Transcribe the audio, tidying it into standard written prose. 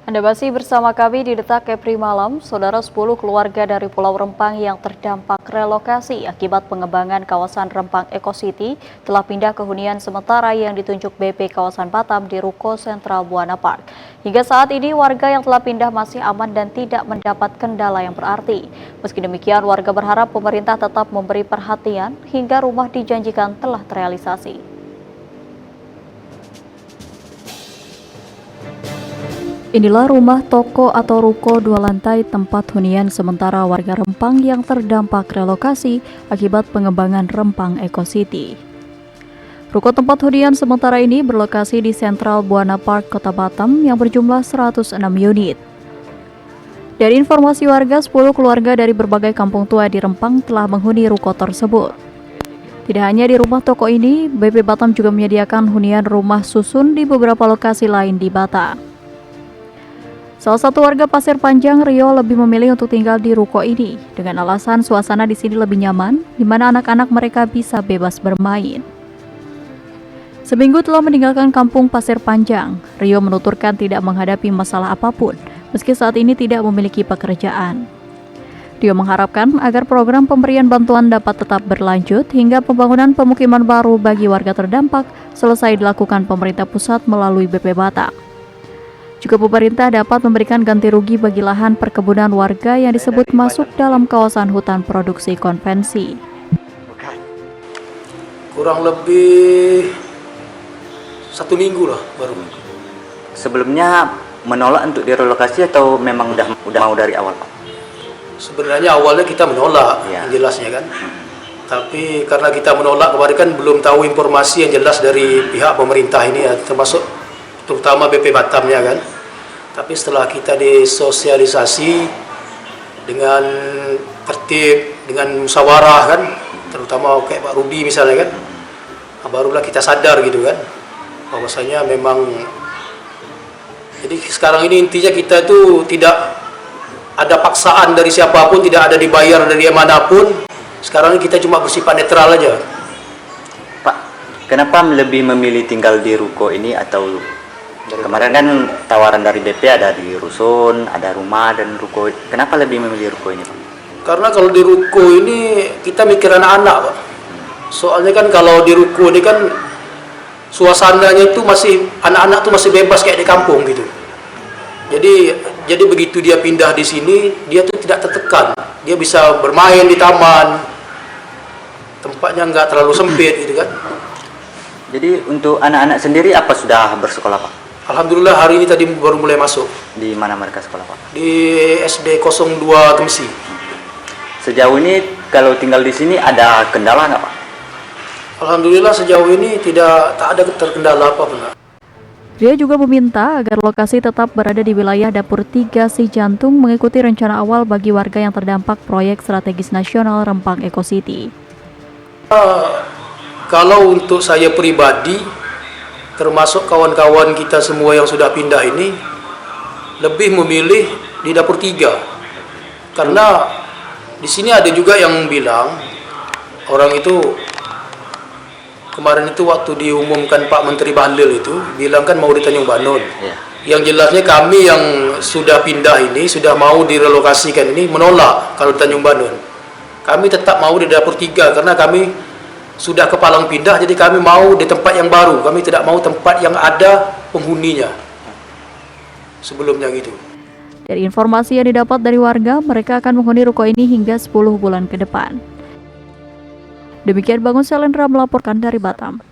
Anda masih bersama kami di Detak Kepri Malam. Saudara, 10 keluarga dari Pulau Rempang yang terdampak relokasi akibat pengembangan kawasan Rempang Eco City telah pindah ke hunian sementara yang ditunjuk BP kawasan Batam di Ruko Sentral Buana Park. Hingga saat ini warga yang telah pindah masih aman dan tidak mendapat kendala yang berarti. Meski demikian, warga berharap pemerintah tetap memberi perhatian hingga rumah dijanjikan telah terrealisasi. Inilah rumah toko atau ruko 2 lantai tempat hunian sementara warga Rempang yang terdampak relokasi akibat pengembangan Rempang Eco City. Ruko tempat hunian sementara ini berlokasi di Sentral Buana Park, Kota Batam yang berjumlah 106 unit. Dari informasi warga, 10 keluarga dari berbagai kampung tua di Rempang telah menghuni ruko tersebut. Tidak hanya di rumah toko ini, BP Batam juga menyediakan hunian rumah susun di beberapa lokasi lain di Batam. Salah satu warga Pasir Panjang, Rio, lebih memilih untuk tinggal di ruko ini dengan alasan suasana di sini lebih nyaman, di mana anak-anak mereka bisa bebas bermain. Seminggu telah meninggalkan kampung Pasir Panjang, Rio menuturkan tidak menghadapi masalah apapun, meski saat ini tidak memiliki pekerjaan. Rio mengharapkan agar program pemberian bantuan dapat tetap berlanjut hingga pembangunan pemukiman baru bagi warga terdampak selesai dilakukan pemerintah pusat melalui BP Batam. Juga pemerintah dapat memberikan ganti rugi bagi lahan perkebunan warga yang disebut masuk dalam kawasan hutan produksi konvensi. Kurang lebih 1 minggu lah baru. Sebelumnya menolak untuk direlokasi atau memang udah mau dari awal, Pak? Sebenarnya awalnya kita menolak, ya, jelasnya kan. Tapi karena kita menolak kemarin kan belum tahu informasi yang jelas dari pihak pemerintah ini, termasuk terutama BP Batamnya kan. Tapi setelah kita disosialisasi dengan tertib, dengan musyawarah kan, terutama kayak Pak Rudi misalnya kan, barulah kita sadar gitu kan, bahwasanya memang, jadi sekarang ini intinya kita itu tidak ada paksaan dari siapapun, tidak ada dibayar dari manapun. Sekarang ini kita cuma bersifat netral aja. Pak, kenapa lebih memilih tinggal di ruko ini atau kemarin kan tawaran dari BP ada di rusun, ada rumah dan ruko. Kenapa lebih memilih ruko ini, Pak? Karena kalau di ruko ini kita mikir anak-anak, Pak. Soalnya kan kalau di ruko ini kan suasananya itu masih, anak-anak tuh masih bebas kayak di kampung gitu. Jadi begitu dia pindah di sini, dia tuh tidak tertekan. Dia bisa bermain di taman. Tempatnya nggak terlalu sempit gitu kan. Jadi untuk anak-anak sendiri apa sudah bersekolah, Pak? Alhamdulillah hari ini tadi baru mulai masuk. Di mana mereka sekolah, Pak? Di SD 02 Temsi. Sejauh ini kalau tinggal di sini ada kendala nggak, Pak? Alhamdulillah sejauh ini tak ada terkendala apa-apa. Dia juga meminta agar lokasi tetap berada di wilayah Dapur 3 Si Jantung mengikuti rencana awal bagi warga yang terdampak proyek strategis nasional Rempang Eco City. Kalau untuk saya pribadi, termasuk kawan-kawan kita semua yang sudah pindah ini, lebih memilih di Dapur 3. Karena di sini ada juga yang bilang, orang itu kemarin itu waktu diumumkan Pak Menteri Bahlil itu bilang kan mau di Tanjung Banon. Ya. Yang jelasnya kami yang sudah pindah ini, sudah mau direlokasikan ini menolak kalau di Tanjung Banon. Kami tetap mau di Dapur 3 karena kami sudah ke Palang Pindah, jadi kami mau di tempat yang baru. Kami tidak mau tempat yang ada penghuninya sebelumnya gitu. Dari informasi yang didapat dari warga, mereka akan menghuni ruko ini hingga 10 bulan ke depan. Demikian Bangun Selendra melaporkan dari Batam.